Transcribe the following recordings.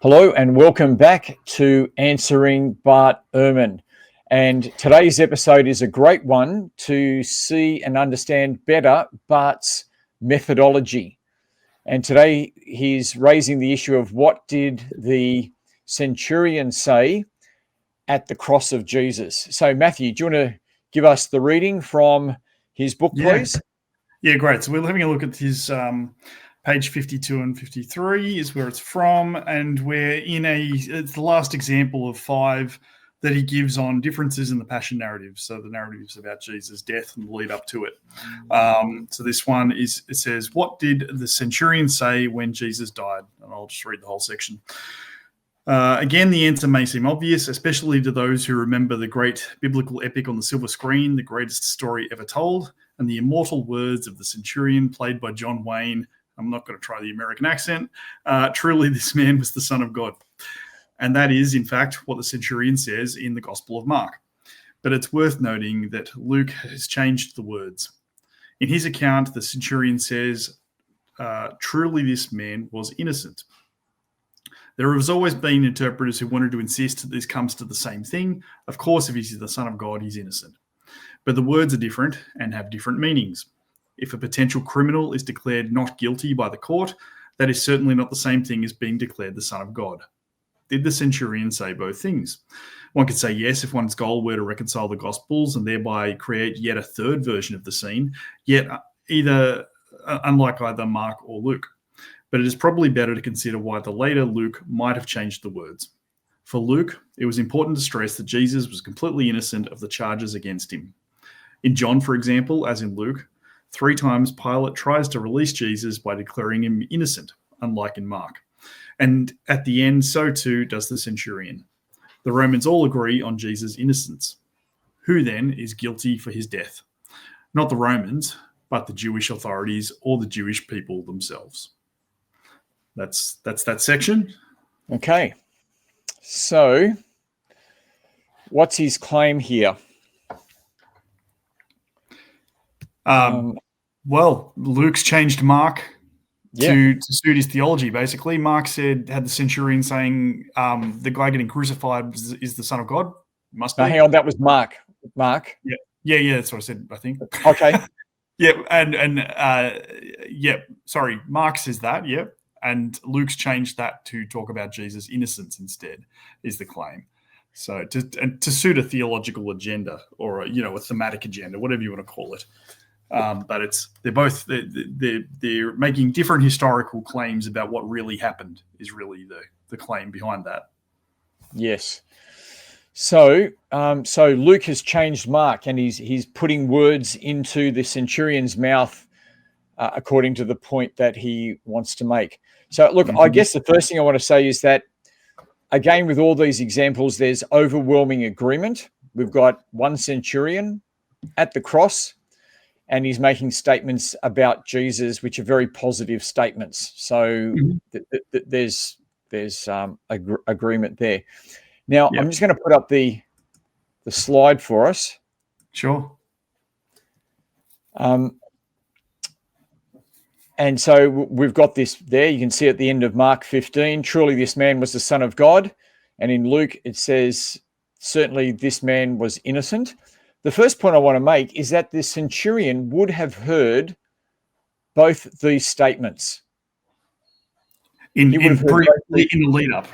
Hello and welcome back to Answering Bart Ehrman. And today's episode is a great one to see and understand better Bart's methodology. And today he's raising the issue of what did the Centurion say at the cross of Jesus. So Matthew, do you want to give us the reading from his book, please? Yeah, great. So we're having a look at his page 52 and 53 is where it's from, and it's the last example of 5 that he gives on differences in the Passion narrative. So the narratives about Jesus' death and the lead up to it. So this one it says, what did the centurion say when Jesus died? And I'll just read the whole section. Again, the answer may seem obvious, especially to those who remember the great biblical epic on the silver screen, the greatest story ever told, and the immortal words of the centurion played by John Wayne. I'm not going to try the American accent. Truly, this man was the Son of God. And that is, in fact, what the centurion says in the Gospel of Mark. But it's worth noting that Luke has changed the words. In his account, the centurion says, truly, this man was innocent. There has always been interpreters who wanted to insist that this comes to the same thing. Of course, if he's the Son of God, he's innocent. But the words are different and have different meanings. If a potential criminal is declared not guilty by the court, that is certainly not the same thing as being declared the Son of God. Did the centurion say both things? One could say yes if one's goal were to reconcile the Gospels and thereby create yet a third version of the scene, unlike either Mark or Luke. But it is probably better to consider why the later Luke might have changed the words. For Luke, it was important to stress that Jesus was completely innocent of the charges against him. In John, for example, as in Luke, 3 times Pilate tries to release Jesus by declaring him innocent, unlike in Mark. And at the end, so too does the centurion. The Romans all agree on Jesus' innocence. Who then is guilty for his death? Not the Romans, but the Jewish authorities or the Jewish people themselves. That's that section. Okay. So, what's his claim here? Well, Luke's changed Mark to suit his theology, basically. Mark had the centurion saying the guy getting crucified is the Son of God. Must be. No, hang on, that was Mark. Mark? Yeah, that's what I said, I think. Okay. Sorry, Mark says that, and Luke's changed that to talk about Jesus' innocence instead, is the claim. So to suit a theological agenda or a thematic agenda, whatever you want to call it. But they're making different historical claims about what really happened is really the claim behind that. Yes. So Luke has changed Mark, and he's putting words into the centurion's mouth according to the point that he wants to make. So look, I guess the first thing I want to say is that, again, with all these examples, there's overwhelming agreement. We've got one centurion at the cross, and he's making statements about Jesus, which are very positive statements. So there's agreement there. Now, I'm just going to put up the slide for us. Sure. And so we've got this there. You can see at the end of Mark 15, truly this man was the Son of God. And in Luke, it says, certainly this man was innocent. The first point I want to make is that the centurion would have heard both these statements. In the lead up.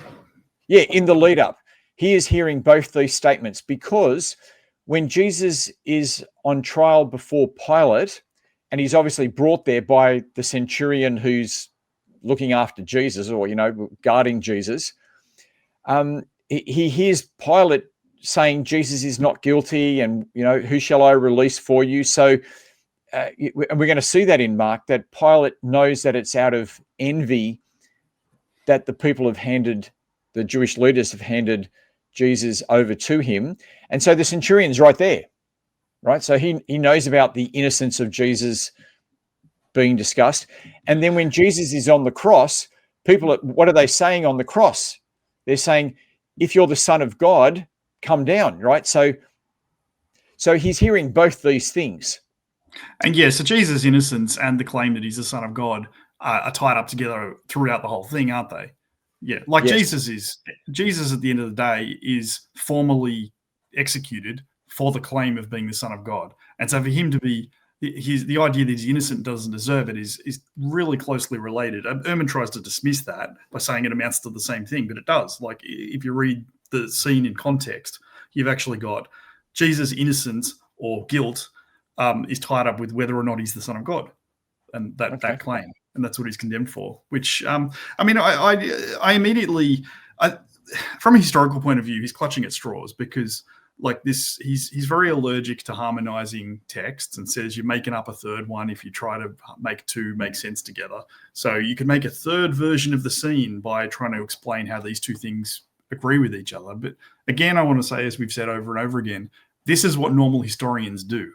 Yeah, in the lead up. He is hearing both these statements because when Jesus is on trial before Pilate, and he's obviously brought there by the centurion who's looking after Jesus or, guarding Jesus, he hears Pilate saying Jesus is not guilty and, who shall I release for you? So and we're going to see that in Mark, that Pilate knows that it's out of envy that the Jewish leaders have handed Jesus over to him. And so the centurion's right there, right? So he knows about the innocence of Jesus being discussed. And then when Jesus is on the cross, what are they saying on the cross? They're saying, if you're the Son of God, come down, right? So he's hearing both these things. And so Jesus' innocence and the claim that he's the Son of God are tied up together throughout the whole thing, aren't they? Yeah, like Yes. Jesus at the end of the day is formally executed for the claim of being the Son of God. And so for him to be the idea that he's innocent doesn't deserve it is really closely related. Ehrman tries to dismiss that by saying it amounts to the same thing, but it does. Like if you read the scene in context, you've actually got Jesus' innocence or guilt is tied up with whether or not he's the Son of God, and that claim, and that's what he's condemned for. Which I mean, I immediately, from a historical point of view, he's clutching at straws because like this, he's very allergic to harmonizing texts and says you're making up a third one if you try to make two make sense together. So you can make a third version of the scene by trying to explain how these two things agree with each other. But again, I want to say, as we've said over and over again, this is what normal historians do.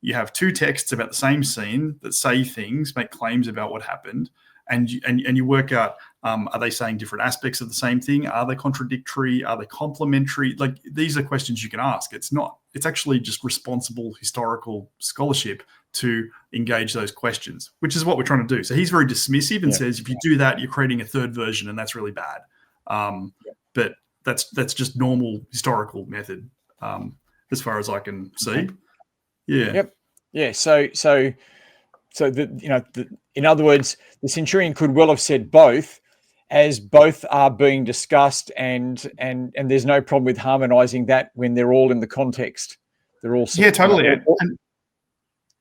You have two texts about the same scene that say things, make claims about what happened, and you work out, are they saying different aspects of the same thing? Are they contradictory? Are they complementary? Like, these are questions you can ask. It's not. It's actually just responsible historical scholarship to engage those questions, which is what we're trying to do. So he's very dismissive and says, if you do that, you're creating a third version, and that's really bad. But that's just normal historical method, as far as I can see. Yeah. Yep. Yeah. So in other words, the centurion could well have said both, as both are being discussed, and there's no problem with harmonizing that when they're all in the context. They're all totally. And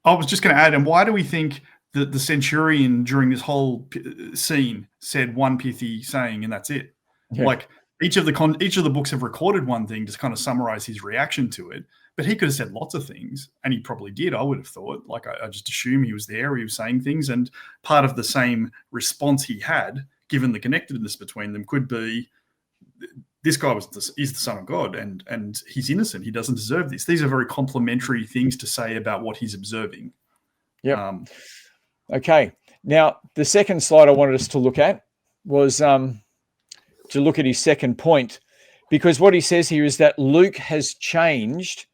I was just going to add, and why do we think that the centurion during this whole scene said one pithy saying and that's it? Yeah. Like each of the books have recorded one thing to kind of summarize his reaction to it. But he could have said lots of things, and he probably did, I would have thought. Like, I just assume he was there, he was saying things, and part of the same response he had, given the connectedness between them, could be, this guy is the Son of God, and he's innocent. He doesn't deserve this. These are very complimentary things to say about what he's observing. Yeah. Okay. Now, the second slide I wanted us to look at was to look at his second point, because what he says here is that Luke has changed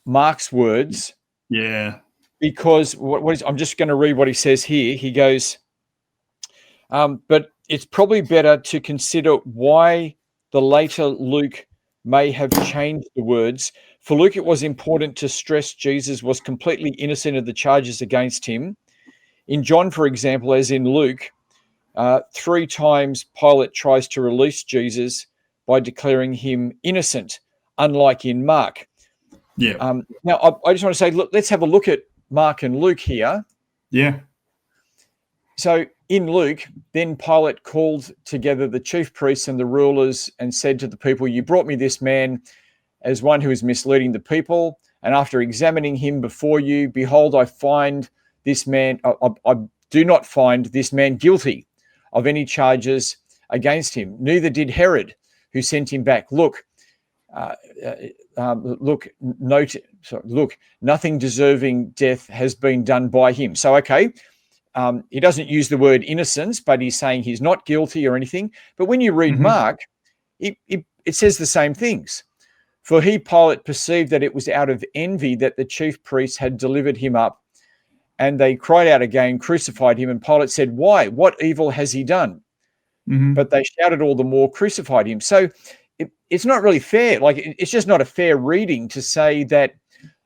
Mark's words. Yeah. Because I'm just going to read what he says here. He goes, but it's probably better to consider why the later Luke may have changed the words. For Luke, it was important to stress Jesus was completely innocent of the charges against him. In John, for example, as in Luke, 3 times Pilate tries to release Jesus by declaring him innocent, unlike in Mark. Yeah. Now, I just want to say, look, let's have a look at Mark and Luke here. Yeah. So in Luke, then Pilate called together the chief priests and the rulers and said to the people, you brought me this man as one who is misleading the people. And after examining him before you, behold, I find this man, I do not find this man guilty of any charges against him. Neither did Herod, who sent him back. Look, nothing deserving death has been done by him. So, okay, he doesn't use the word innocence, but he's saying he's not guilty or anything. But when you read Mark, it says the same things. For he, Pilate, perceived that it was out of envy that the chief priests had delivered him up, and they cried out again, crucified him. And Pilate said, why? What evil has he done? But they shouted all the more, crucified him. So it's not really fair. Like, it's just not a fair reading to say that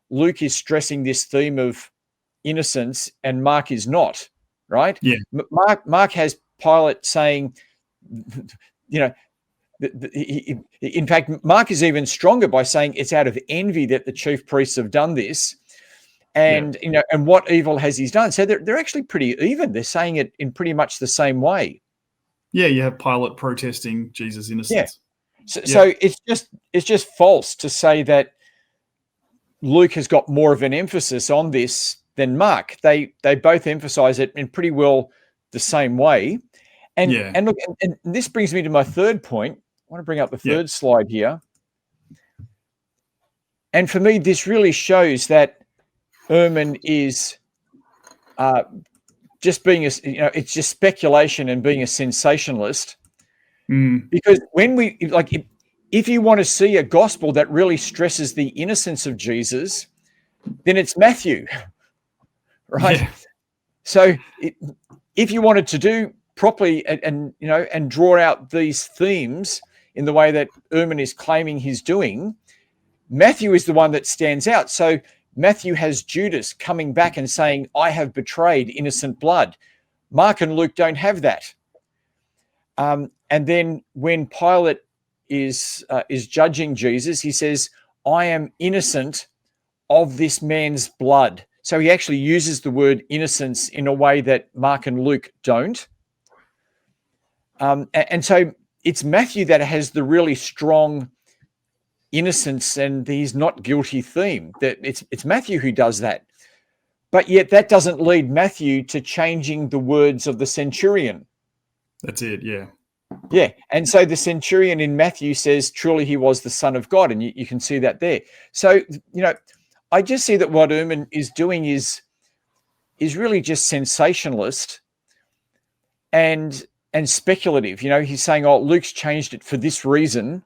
Luke is stressing this theme of innocence and Mark is not, right? Yeah. Mark has Pilate saying, in fact, Mark is even stronger by saying it's out of envy that the chief priests have done this. And, and what evil has he done? So they're actually pretty even. They're saying it in pretty much the same way. Yeah, you have Pilate protesting Jesus' innocence. Yeah. So it's just false to say that Luke has got more of an emphasis on this than Mark. They both emphasize it in pretty well the same way. And look, and this brings me to my third point. I want to bring up the third slide here. And for me, this really shows that Ehrman is just being it's just speculation and being a sensationalist. Because when we if you want to see a gospel that really stresses the innocence of Jesus, then it's Matthew, right? Yeah. So if you wanted to do properly and draw out these themes in the way that Ehrman is claiming he's doing, Matthew is the one that stands out. So Matthew has Judas coming back and saying, I have betrayed innocent blood. Mark and Luke don't have that. And then when Pilate is judging Jesus, he says, I am innocent of this man's blood. So he actually uses the word innocence in a way that Mark and Luke don't. And so it's Matthew that has the really strong innocence and he's not guilty theme. That it's Matthew who does that. But yet that doesn't lead Matthew to changing the words of the centurion. That's it, yeah. Yeah, and so the centurion in Matthew says, truly he was the Son of God, and you can see that there. So, I just see that what Ehrman is doing is really just sensationalist and speculative. He's saying, oh, Luke's changed it for this reason,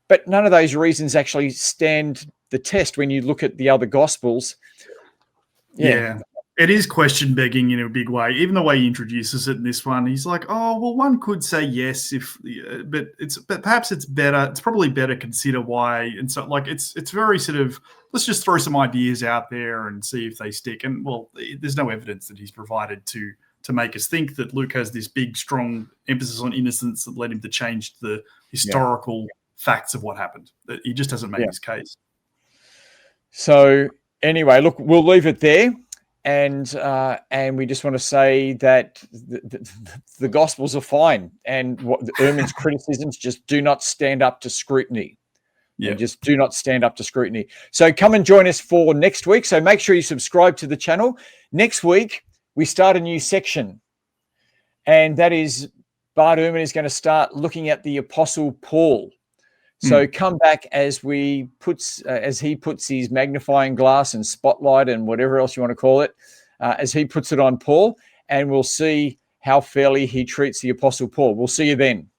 but none of those reasons actually stand the test when you look at the other Gospels. Yeah. It is question begging in a big way. Even the way he introduces it in this one, he's like, "Oh, well, one could say yes, but perhaps it's better. It's probably better consider why." And so, it's very sort of, let's just throw some ideas out there and see if they stick. And there's no evidence that he's provided to make us think that Luke has this big, strong emphasis on innocence that led him to change the historical facts of what happened. That he just hasn't made his case. So anyway, look, we'll leave it there. And we just want to say that the Gospels are fine, and what Ehrman's criticisms just do not stand up to scrutiny. Yeah, just do not stand up to scrutiny. So come and join us for next week. So make sure you subscribe to the channel. Next week we start a new section, and that is Bart Ehrman is going to start looking at the Apostle Paul. So come back as he puts his magnifying glass and spotlight and whatever else you want to call it, as he puts it on Paul, and we'll see how fairly he treats the Apostle Paul. We'll see you then.